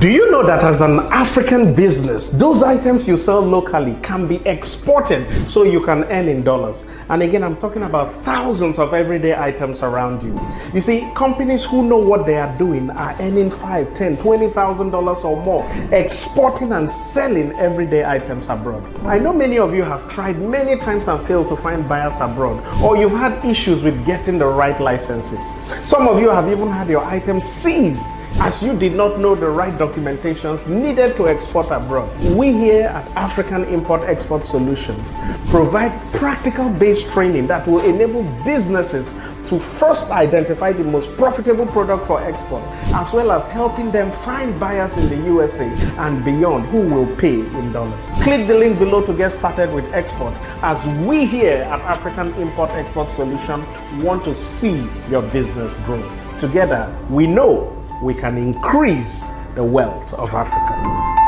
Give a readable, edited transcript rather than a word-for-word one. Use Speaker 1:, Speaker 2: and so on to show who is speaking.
Speaker 1: Do you know that as an African business, those items you sell locally can be exported so you can earn in dollars? And again, I'm talking about thousands of everyday items around you. You see, companies who know what they are doing are earning $5, $10, $20,000 or more, exporting and selling everyday items abroad. I know many of you have tried many times and failed to find buyers abroad, or you've had issues with getting the right licenses. Some of you have even had your items seized as you did not know the right documentations needed to export abroad. We here at African Import-Export Solutions provide practical-based training that will enable businesses to first identify the most profitable product for export, as well as helping them find buyers in the USA and beyond who will pay in dollars. Click the link below to get started with export, as we here at African Import-Export Solutions want to see your business grow. Together, we know we can increase the wealth of Africa.